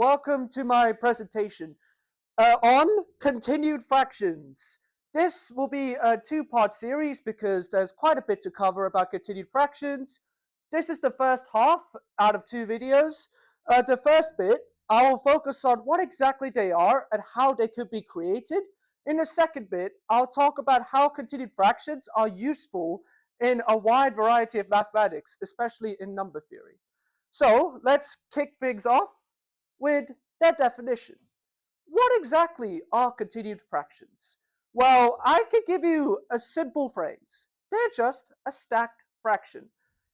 welcome to my presentation on continued fractions. This will be a two-part series because there's quite a bit to cover about continued fractions. This is the first half out of two videos. The first bit, I will focus on what exactly they are and how they could be created. In the second bit, I'll talk about how continued fractions are useful in a wide variety of mathematics, especially in number theory. So let's kick things off with their definition. What exactly are continued fractions? Well, I could give you a simple phrase. They're just a stacked fraction.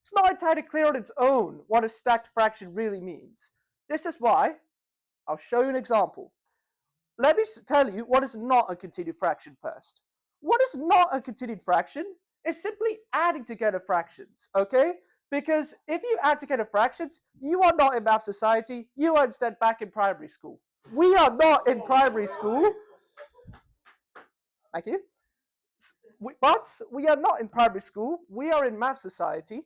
It's not entirely clear on its own what a stacked fraction really means. This is why I'll show you an example. Let me tell you what is not a continued fraction first. What is not a continued fraction is simply adding together fractions, okay? Because if you add together fractions, you are not in Math Society, you are instead back in primary school. We are not in primary school. Thank you. But we are not in primary school, we are in Math Society.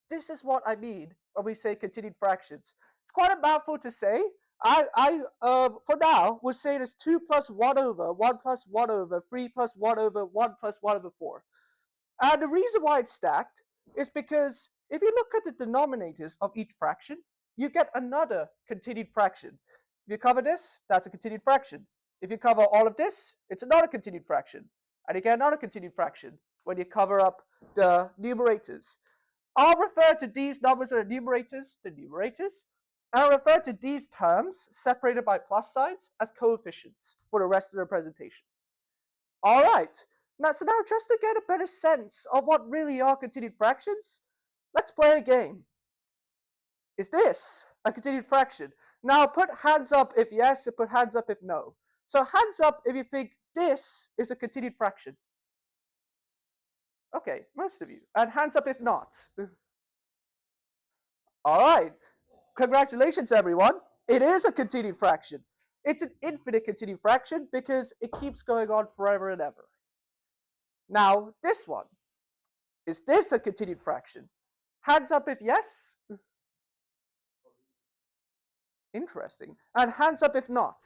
This is what I mean when we say continued fractions. It's quite a mouthful to say. For now, we'll say it is 2 plus 1 over 1 plus 1 over 3 plus 1 over 1 plus 1 over 4. And the reason why it's stacked is because if you look at the denominators of each fraction, you get another continued fraction. If you cover this, that's a continued fraction. If you cover all of this, it's another continued fraction. And you get another continued fraction when you cover up the numerators. I'll refer to these numbers that are numerators, the numerators, and I'll refer to these terms separated by plus signs as coefficients for the rest of the presentation. All right, now just to get a better sense of what really are continued fractions, let's play a game. Is this a continued fraction? Now put hands up if yes, and put hands up if no. So hands up if you think this is a continued fraction. Okay, most of you. And hands up if not. All right, congratulations everyone. It is a continued fraction. It's an infinite continued fraction because it keeps going on forever and ever. Now, this one. Is this a continued fraction? Hands up if yes. Interesting. And hands up if not.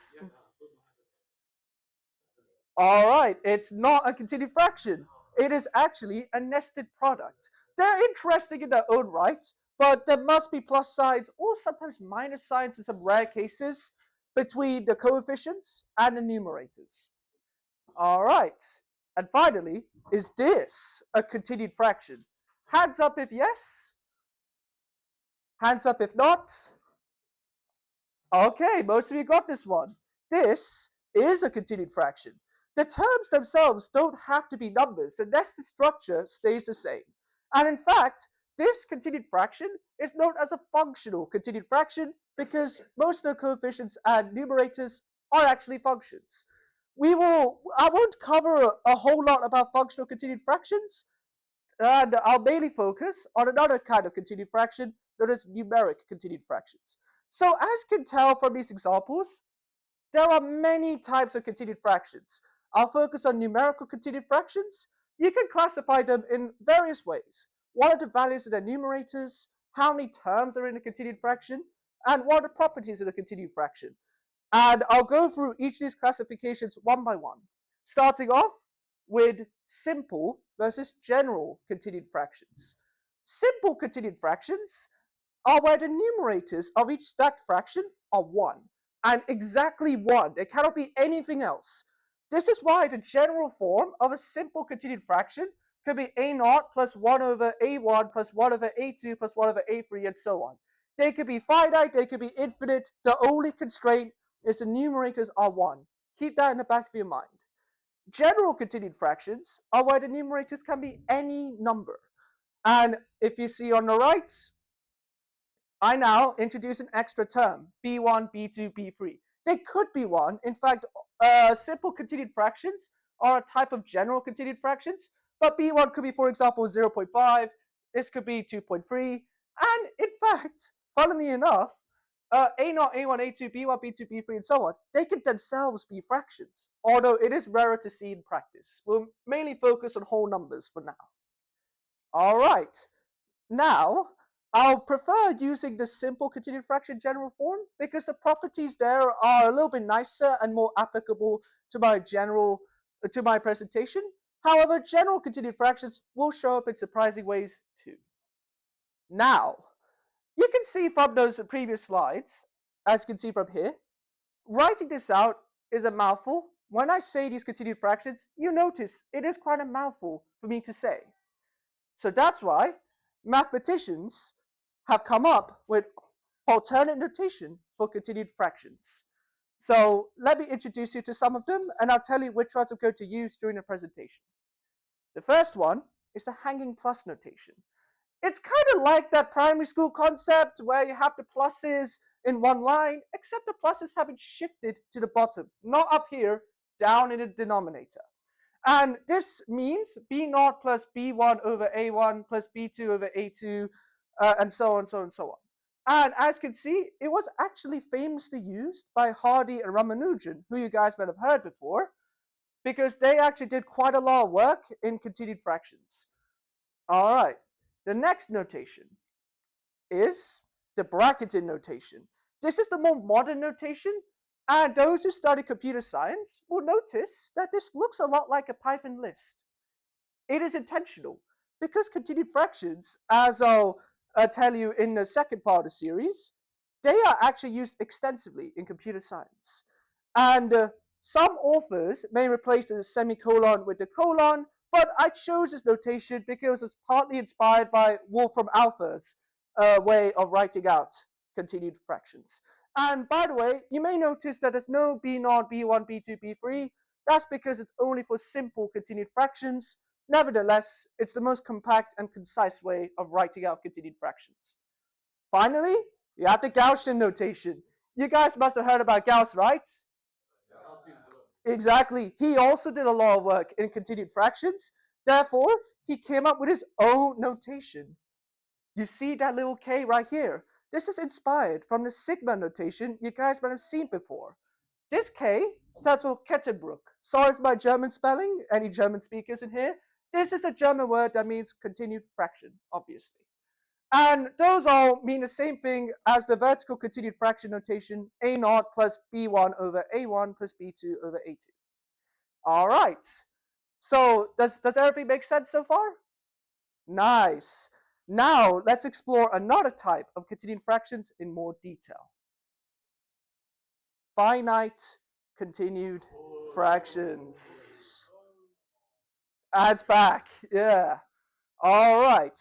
All right, it's not a continued fraction. It is actually a nested product. They're interesting in their own right, but there must be plus signs or sometimes minus signs in some rare cases between the coefficients and the numerators. All right, and finally, is this a continued fraction? Hands up if yes. Hands up if not. Okay, most of you got this one. This is a continued fraction. The terms themselves don't have to be numbers. The nested structure stays the same. And in fact, this continued fraction is known as a functional continued fraction because most of the coefficients and numerators are actually functions. I won't cover a whole lot about functional continued fractions, and I'll mainly focus on another kind of continued fraction known as numeric continued fractions. So as you can tell from these examples, there are many types of continued fractions. I'll focus on numerical continued fractions. You can classify them in various ways. What are the values of their numerators? How many terms are in a continued fraction? And what are the properties of the continued fraction? And I'll go through each of these classifications one by one, starting off with simple versus general continued fractions. Simple continued fractions are where the numerators of each stacked fraction are 1, and exactly 1. There cannot be anything else. This is why the general form of a simple continued fraction could be a0 plus 1 over a1 plus 1 over a2 plus 1 over a3 and so on. They could be finite, they could be infinite. The only constraint is the numerators are 1. Keep that in the back of your mind. General continued fractions are where the numerators can be any number. And if you see on the right, I now introduce an extra term, b1, b2, b3. They could be 1. In fact, simple continued fractions are a type of general continued fractions, but b1 could be, for example, 0.5. This could be 2.3. And in fact, funnily enough, a0, a1, a2, b1, b2, b3, and so on, they could themselves be fractions, although it is rarer to see in practice. We'll mainly focus on whole numbers for now. All right. Now, I'll prefer using the simple continued fraction general form because the properties there are a little bit nicer and more applicable to my presentation. However, general continued fractions will show up in surprising ways too. Now, you can see from those previous slides, as you can see from here, writing this out is a mouthful. When I say these continued fractions, you notice it is quite a mouthful for me to say. So that's why mathematicians have come up with alternate notation for continued fractions. So let me introduce you to some of them, and I'll tell you which ones I'm going to use during the presentation. The first one is the hanging plus notation. It's kind of like that primary school concept where you have the pluses in one line, except the pluses haven't shifted to the bottom, not up here, down in the denominator. And this means B0 plus B1 over A1 plus B2 over A2, and so on, so on, so on. And as you can see, it was actually famously used by Hardy and Ramanujan, who you guys might have heard before, because they actually did quite a lot of work in continued fractions. All right, the next notation is the bracketed notation. This is the more modern notation, and those who study computer science will notice that this looks a lot like a Python list. It is intentional because continued fractions, as I'll tell you in the second part of the series, they are actually used extensively in computer science. And some authors may replace the semicolon with the colon, but I chose this notation because it's partly inspired by Wolfram Alpha's way of writing out continued fractions. And by the way, you may notice that there's no B0, B1, B2, B3. That's because it's only for simple continued fractions. Nevertheless, it's the most compact and concise way of writing out continued fractions. Finally, you have the Gaussian notation. You guys must have heard about Gauss, right? Exactly. He also did a lot of work in continued fractions. Therefore, he came up with his own notation. You see that little k right here? This is inspired from the sigma notation you guys might have seen before. This k stands for Kettenbruch. Sorry for my German spelling, any German speakers in here. This is a German word that means continued fraction, obviously. And those all mean the same thing as the vertical continued fraction notation, A0 plus B1 over A1 plus B2 over A2. All right. So does everything make sense so far? Nice. Now let's explore another type of continued fractions in more detail. Finite continued fractions. It's back. Yeah. All right.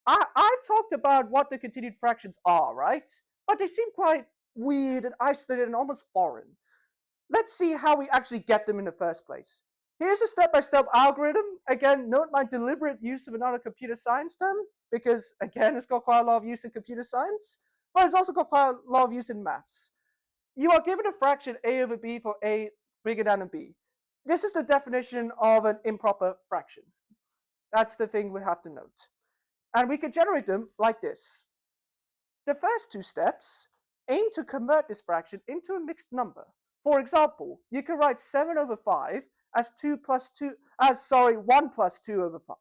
I've talked about what the continued fractions are, right? But they seem quite weird and isolated and almost foreign. Let's see how we actually get them in the first place. Here's a step-by-step algorithm. Again, note my deliberate use of another computer science term, because again, it's got quite a lot of use in computer science, but it's also got quite a lot of use in maths. You are given a fraction a over b for a bigger than b. This is the definition of an improper fraction. That's the thing we have to note. And we can generate them like this. The first two steps aim to convert this fraction into a mixed number. For example, you can write 7 over 5 as 1 plus 2 over 5.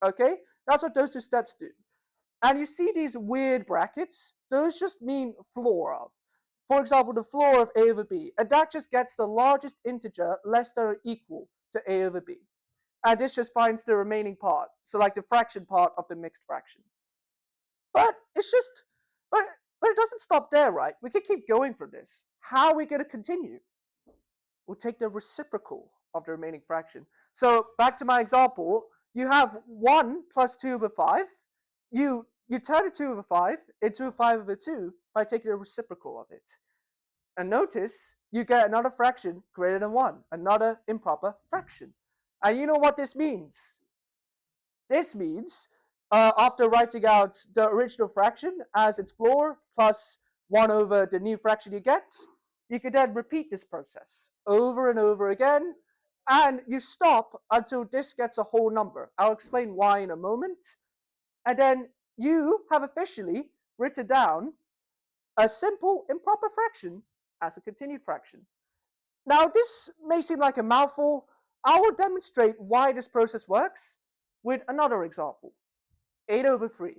Okay? That's what those two steps do. And you see these weird brackets? Those just mean floor of. For example, the floor of a over b. And that just gets the largest integer less than or equal to a over b. And this just finds the remaining part. So like the fraction part of the mixed fraction. But it doesn't stop there, right? We can keep going from this. How are we going to continue? We'll take the reciprocal of the remaining fraction. So back to my example, you have 1 plus 2 over 5. You turn a 2 over 5 into a 5 over 2 by taking the reciprocal of it. And notice you get another fraction greater than 1, another improper fraction. And you know what this means? This means, after writing out the original fraction as its floor plus 1 over the new fraction you get, you can then repeat this process over and over again, and you stop until this gets a whole number. I'll explain why in a moment. And then you have officially written down a simple improper fraction as a continued fraction. Now, this may seem like a mouthful. I will demonstrate why this process works with another example. 8 over 3.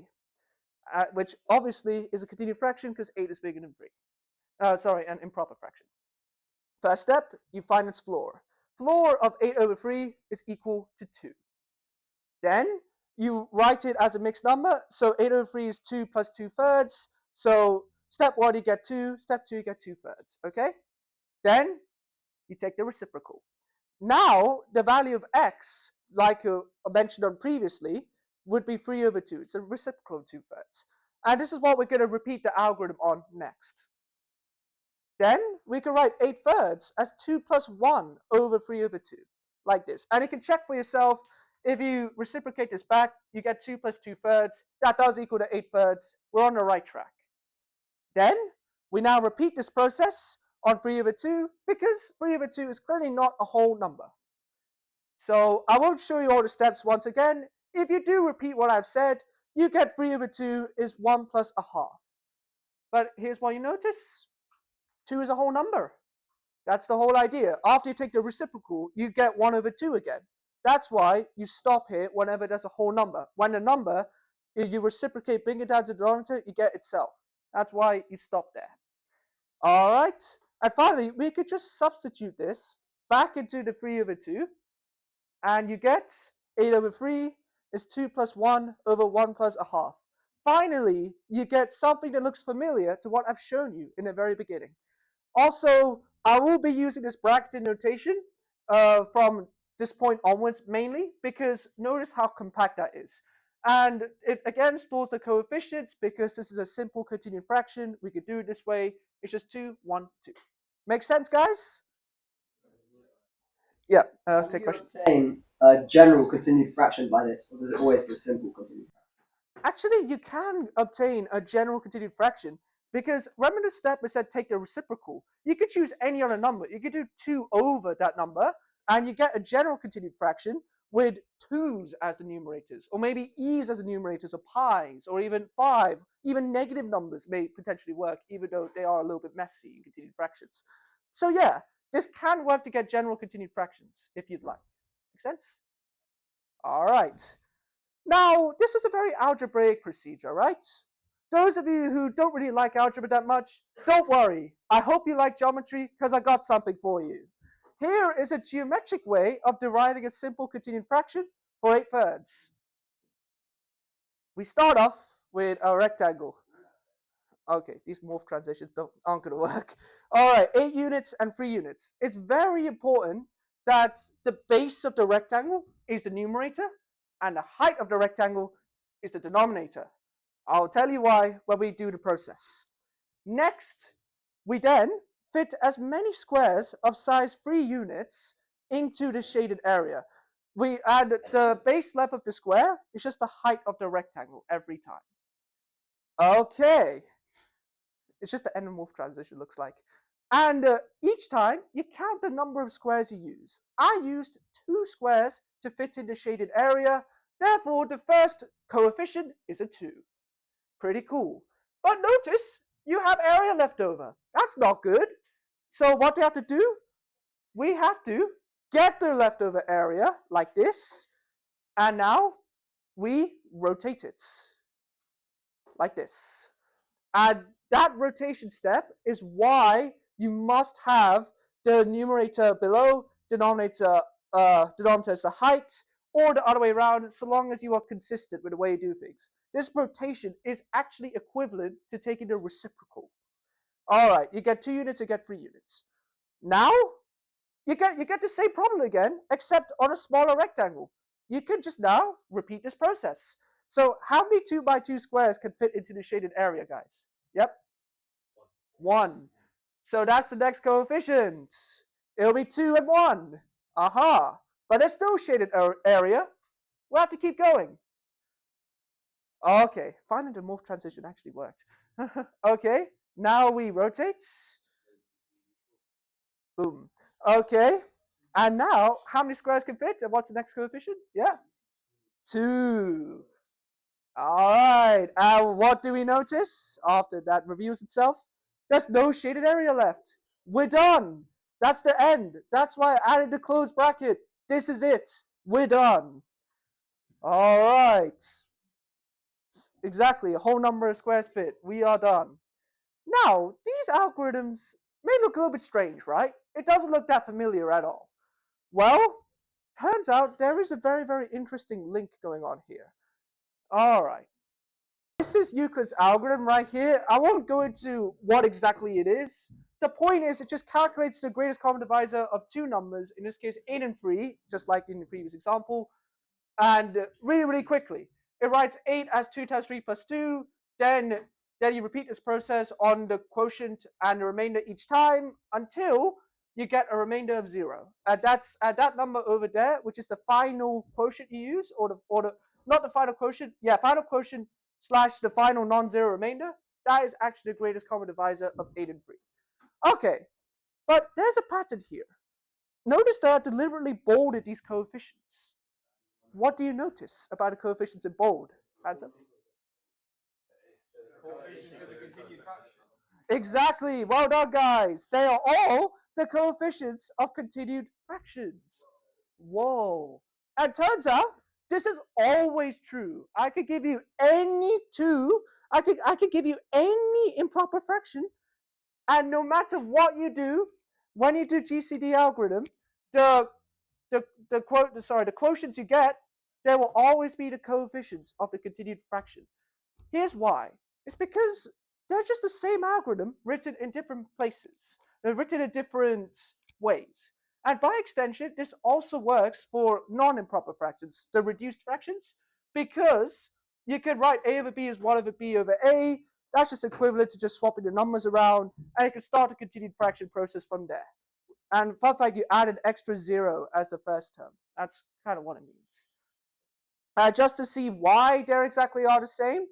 which obviously is a continued fraction because 8 is bigger than 3. Sorry, an improper fraction. First step, you find its floor. Floor of 8 over 3 is equal to 2. Then you write it as a mixed number. So 8 over 3 is 2 plus 2/3. So step 1, you get 2. Step 2, you get 2/3. Okay? Then you take the reciprocal. Now, the value of x, like I mentioned on previously, would be 3 over 2. It's a reciprocal of 2/3. And this is what we're going to repeat the algorithm on next. Then we can write 8/3 as 2 plus 1 over 3 over 2, like this. And you can check for yourself. If you reciprocate this back, you get 2 plus 2/3. That does equal to 8/3. We're on the right track. Then we now repeat this process on 3 over 2 because 3 over 2 is clearly not a whole number. So I won't show you all the steps once again. If you do repeat what I've said, you get 3 over 2 is 1 plus a half. But here's what you notice. 2 is a whole number. That's the whole idea. After you take the reciprocal, you get 1 over 2 again. That's why you stop here whenever there's a whole number. When the number, if you reciprocate, bring it down to the denominator, you get itself. That's why you stop there. All right. And finally, we could just substitute this back into the 3 over 2. And you get 8 over 3 is 2 plus 1 over 1 plus a half. Finally, you get something that looks familiar to what I've shown you in the very beginning. Also, I will be using this bracketed notation from this point onwards mainly because notice how compact that is. And it again stores the coefficients because this is a simple continued fraction. We could do it this way. It's just 2, 1, 2. Make sense, guys? Yeah, take questions. Obtain a general continued fraction by this, or does it always do a simple continued fraction? Actually, you can obtain a general continued fraction because remember the step we said take the reciprocal. You could choose any other number. You could do 2 over that number and you get a general continued fraction with 2's as the numerators, or maybe e's as the numerators, or pi's, or even 5. Even negative numbers may potentially work, even though they are a little bit messy in continued fractions. So yeah, this can work to get general continued fractions if you'd like. Make sense? All right. Now, this is a very algebraic procedure, right? Those of you who don't really like algebra that much, don't worry. I hope you like geometry because I got something for you. Here is a geometric way of deriving a simple continued fraction for 8/3. We start off with a rectangle. Okay, these morph transitions aren't going to work. All right, 8 units and 3 units. It's very important that the base of the rectangle is the numerator and the height of the rectangle is the denominator. I'll tell you why when we do the process. Next, we then fit as many squares of size 3 units into the shaded area. We add the base length of the square is just the height of the rectangle every time. Okay, it's just the endomorph transition looks like. And each time you count the number of squares you use. I used 2 squares to fit in the shaded area. Therefore, the first coefficient is a 2. Pretty cool. But notice you have area left over. That's not good. So what do we have to do? We have to get the leftover area like this. And now we rotate it like this. And that rotation step is why you must have the numerator below, denominator is the height, or the other way around, so long as you are consistent with the way you do things. This rotation is actually equivalent to taking the reciprocal. All right, you get 2 units, you get 3 units. Now, you get the same problem again, except on a smaller rectangle. You can just now repeat this process. So how many 2 by 2 squares can fit into the shaded area, guys? Yep. 1. So that's the next coefficient. It'll be 2 and 1. Aha. But there's still shaded area. We'll have to keep going. Okay. Finding the morph transition actually worked. Okay. Now we rotate. Boom. Okay. And now, how many squares can fit? And what's the next coefficient? Yeah. 2. All right. And what do we notice after that reviews itself? There's no shaded area left. We're done. That's the end. That's why I added the closed bracket. This is it. We're done. All right. Exactly, a whole number of squares fit. We are done. Now, these algorithms may look a little bit strange, right? It doesn't look that familiar at all. Well, turns out there is a very, very interesting link going on here. All right. This is Euclid's algorithm right here. I won't go into what exactly it is. The point is it just calculates the greatest common divisor of two numbers, in this case 8 and 3, just like in the previous example, and really, really quickly. It writes 8 as 2 times 3 plus 2, then you repeat this process on the quotient and the remainder each time until you get a remainder of 0. And that's at that number over there, which is the final quotient you use, or the not the final quotient, yeah, final quotient slash the final non-zero remainder. That is actually the greatest common divisor of 8 and 3. Okay, but there's a pattern here. Notice that I deliberately bolded these coefficients. What do you notice about the coefficients in bold? Hands up. Exactly. Well done, guys. They are all the coefficients of continued fractions. Whoa. And turns out this is always true. I could give you any two, I could give you any improper fraction, and no matter what you do, when you do GCD algorithm, the the quotients you get, there will always be the coefficients of the continued fraction. Here's why. It's because they're just the same algorithm written in different places. They're written in different ways. And by extension, this also works for non-improper fractions, the reduced fractions, because you could write a over b as 1 over b over a. That's just equivalent to just swapping the numbers around, and you can start a continued fraction process from there. And fun fact, you add an extra 0 as the first term. That's kind of what it means. Just to see why they exactly are the same,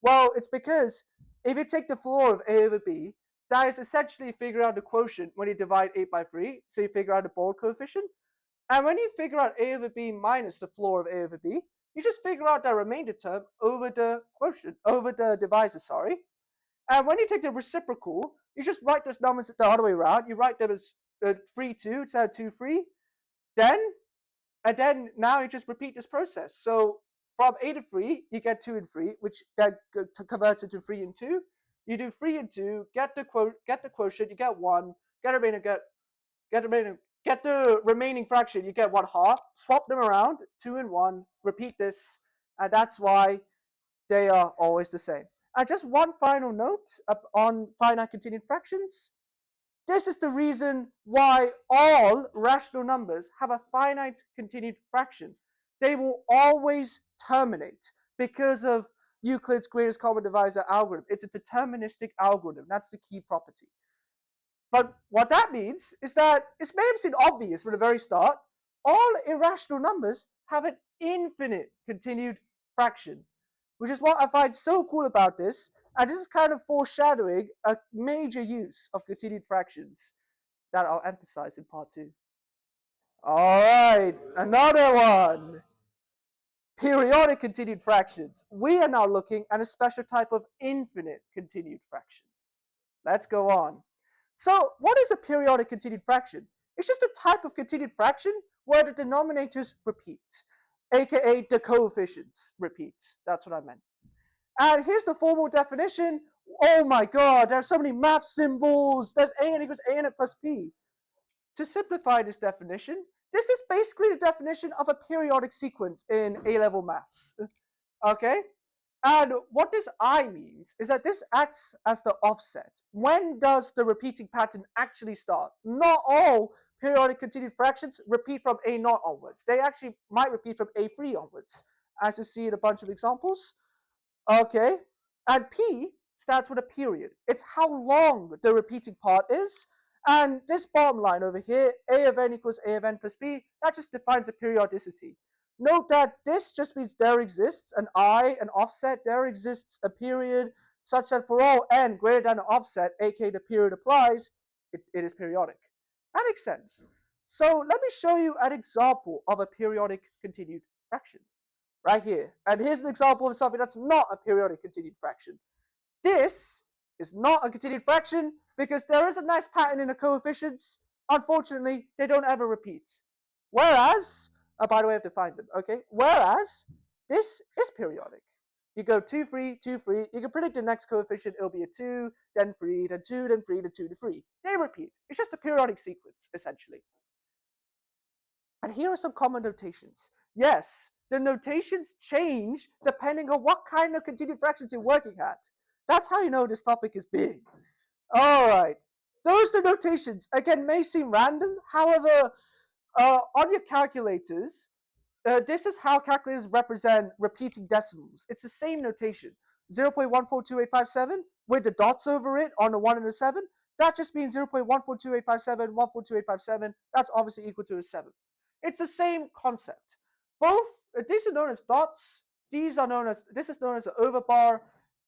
well, it's because if you take the floor of a over b, that is essentially figure out the quotient when you divide 8 by 3, so you figure out the bold coefficient. And when you figure out a over b minus the floor of a over b, you just figure out the remainder term over the quotient, over the divisor, sorry. And when you take the reciprocal, you just write those numbers the other way around. You write them as 3, 2 instead of 2, 3. And then now you just repeat this process. So from 8 to 3, you get 2 and 3, which then converts into 3 and 2. You do 3 and 2, get the quotient, you get 1, get the remaining fraction, you get 1/2. Swap them around, 2 and 1, repeat this, and that's why they are always the same. And just one final note on finite continued fractions. This is the reason why all rational numbers have a finite continued fraction. They will always terminate because of Euclid's greatest common divisor algorithm. It's a deterministic algorithm. That's the key property. But what that means is that it may have seemed obvious from the very start, all irrational numbers have an infinite continued fraction, which is what I find so cool about this. And this is kind of foreshadowing a major use of continued fractions that I'll emphasize in part 2. All right, another one. Periodic continued fractions. We are now looking at a special type of infinite continued fraction. Let's go on. So what is a periodic continued fraction? It's just a type of continued fraction where the denominators repeat, aka the coefficients repeat. That's what I meant. And here's the formal definition. Oh my god, there are so many math symbols. There's an equals an plus p. To simplify this definition, this is basically the definition of a periodic sequence in A-level maths. Okay? And what this I means is that this acts as the offset. When does the repeating pattern actually start? Not all periodic continued fractions repeat from A0 onwards. They actually might repeat from A3 onwards, as you see in a bunch of examples. Okay, and P stands for the period. It's how long the repeating part is. And this bottom line over here, A of n equals A of n plus B, that just defines the periodicity. Note that this just means there exists an offset, there exists a period, such that for all n greater than an offset, aka the period applies, it is periodic. That makes sense. So let me show you an example of a periodic continued fraction right here. And here's an example of something that's not a periodic continued fraction. This is not a continued fraction because there is a nice pattern in the coefficients. Unfortunately, they don't ever repeat. Whereas, by the way, I have to find them, okay? Whereas, this is periodic. You go 2, 3, 2, 3. You can predict the next coefficient. It'll be a 2, then 3, then 2, then 3, then 2, then 3. They repeat. It's just a periodic sequence, essentially. And here are some common notations. Yes, the notations change depending on what kind of continued fractions you're working at. That's how you know this topic is big. All right. Those notations, again, may seem random. However, on your calculators, this is how calculators represent repeating decimals. It's the same notation. 0.142857 with the dots over it on the 1 and the 7. That just means 0.142857, 142.857. That's obviously equal to a 7. It's the same concept. Both, these are known as dots. This is known as an overbar.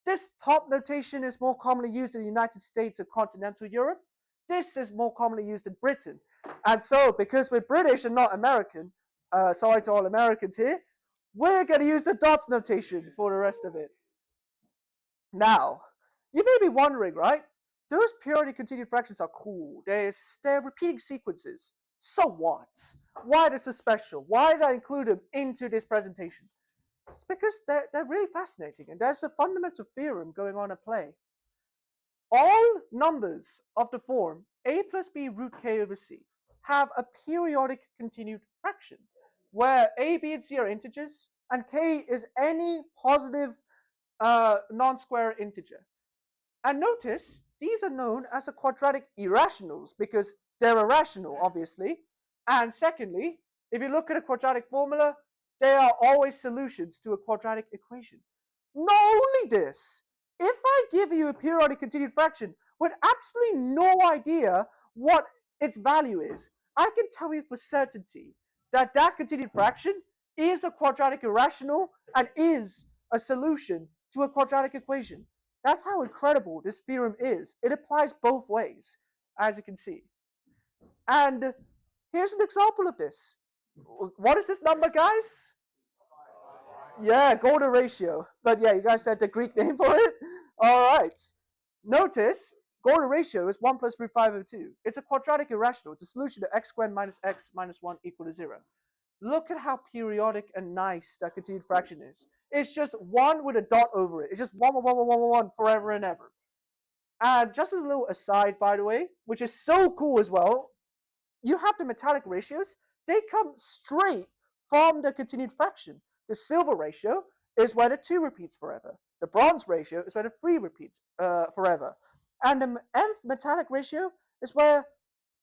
This top notation is more commonly used in the United States and continental Europe. This is more commonly used in Britain. And so, because we're British and not American, sorry to all Americans here, we're going to use the dots notation for the rest of it. Now, you may be wondering, right? Those periodic continued fractions are cool. They're repeating sequences. So what? Why is this special? Why did I include them into this presentation? It's because they're really fascinating, and there's a fundamental theorem going on at play. All numbers of the form a plus b root k over c have a periodic continued fraction, where a, b, and c are integers, and k is any positive non-square integer. And notice, these are known as the quadratic irrationals, because they're irrational, obviously. And secondly, if you look at a quadratic formula, they are always solutions to a quadratic equation. Not only this, if I give you a periodic continued fraction with absolutely no idea what its value is, I can tell you for certainty that that continued fraction is a quadratic irrational and is a solution to a quadratic equation. That's how incredible this theorem is. It applies both ways, as you can see. And here's an example of this. What is this number, guys? Yeah, Golden ratio. But yeah, you guys said the Greek name for it? All right. Notice, Golden ratio is 1 plus root 5 over 2. It's a quadratic irrational. It's a solution to x squared minus x minus 1 equal to 0. Look at how periodic and nice that continued fraction is. It's just 1 with a dot over it. It's just 1, 1, 1, 1, 1, 1 forever and ever. And just as a little aside, by the way, which is so cool as well, you have the metallic ratios. They come straight from the continued fraction. The silver ratio is where the 2 repeats forever. The bronze ratio is where the 3 repeats forever. And the nth metallic ratio is where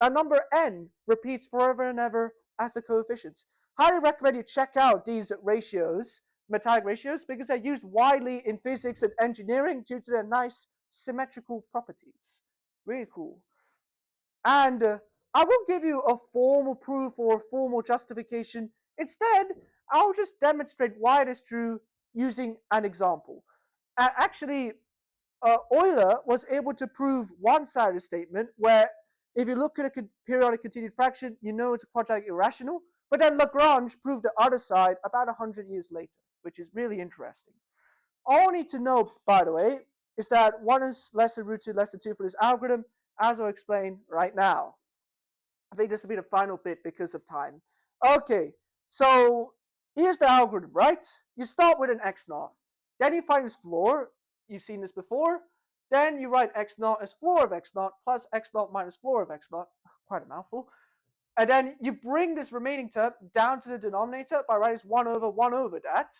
a number n repeats forever and ever as the coefficients. Highly recommend you check out these ratios, metallic ratios, because they're used widely in physics and engineering due to their nice symmetrical properties. Really cool. And I won't give you a formal proof or a formal justification. Instead, I'll just demonstrate why it is true using an example. Actually, Euler was able to prove one side of the statement, where if you look at a periodic continued fraction, you know it's a quadratic irrational. But then Lagrange proved the other side about 100 years later, which is really interesting. All you need to know, by the way, is that 1 is less than root 2 less than 2 for this algorithm, as I'll explain right now. I think this will be the final bit because of time. Okay, so here's the algorithm, right? You start with an x naught. Then you find its floor. You've seen this before. Then you write x naught as floor of x naught plus x naught minus floor of x naught. Quite a mouthful. And then you bring this remaining term down to the denominator by writing 1 over that.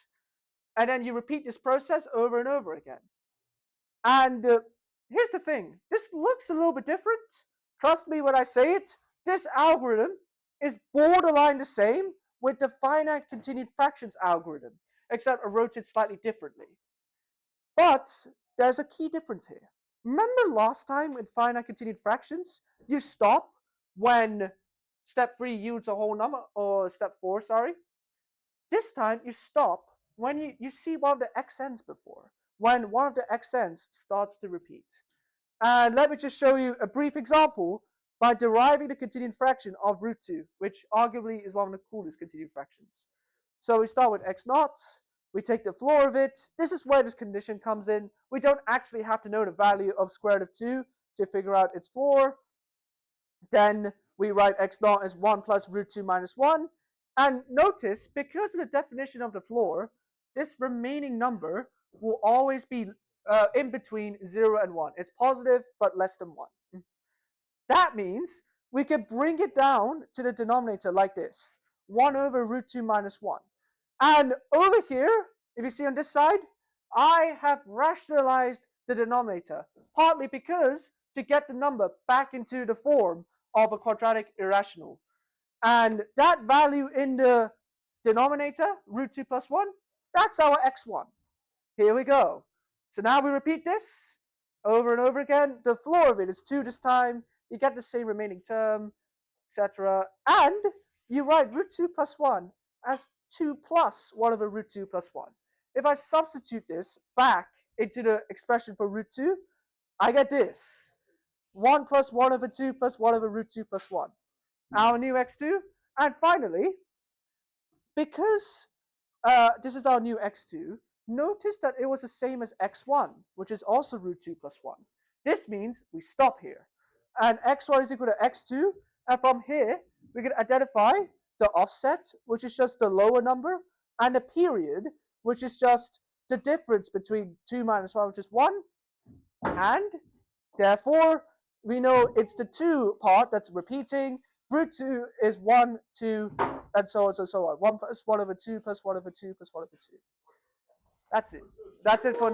And then you repeat this process over and over again. And here's the thing. This looks a little bit different. Trust me when I say it. This algorithm is borderline the same with the finite continued fractions algorithm, except I wrote it slightly differently. But there's a key difference here. Remember last time with finite continued fractions, you stop when step 3 yields a whole number, or step 4, sorry. This time you stop when you see one of the xn's before, when one of the xn's starts to repeat. And let me just show you a brief example by deriving the continued fraction of root 2, which arguably is one of the coolest continued fractions. So we start with x naught, we take the floor of it. This is where this condition comes in. We don't actually have to know the value of square root of 2 to figure out its floor. Then we write x naught as 1 plus root 2 minus 1. And notice, because of the definition of the floor, this remaining number will always be in between 0 and 1. It's positive, but less than 1. That means we can bring it down to the denominator like this. 1 over root 2 minus 1. And over here, if you see on this side, I have rationalized the denominator, partly because to get the number back into the form of a quadratic irrational. And that value in the denominator, root 2 plus 1, that's our x1. Here we go. So now we repeat this over and over again. The floor of it is 2 this time. You get the same remaining term, etc. And you write root 2 plus 1 as 2 plus 1 over root 2 plus 1. If I substitute this back into the expression for root 2, I get this. 1 plus 1 over 2 plus 1 over root 2 plus 1. Our new x2. And finally, because this is our new x2, notice that it was the same as x1, which is also root 2 plus 1. This means we stop here. And x1 is equal to x2. And from here, we can identify the offset, which is just the lower number, and the period, which is just the difference between 2 minus 1, which is 1. And therefore, we know it's the 2 part that's repeating. Root 2 is 1, 2, and so on, so on. 1 plus 1 over 2 plus 1 over 2 plus 1 over 2. That's it. That's it for now.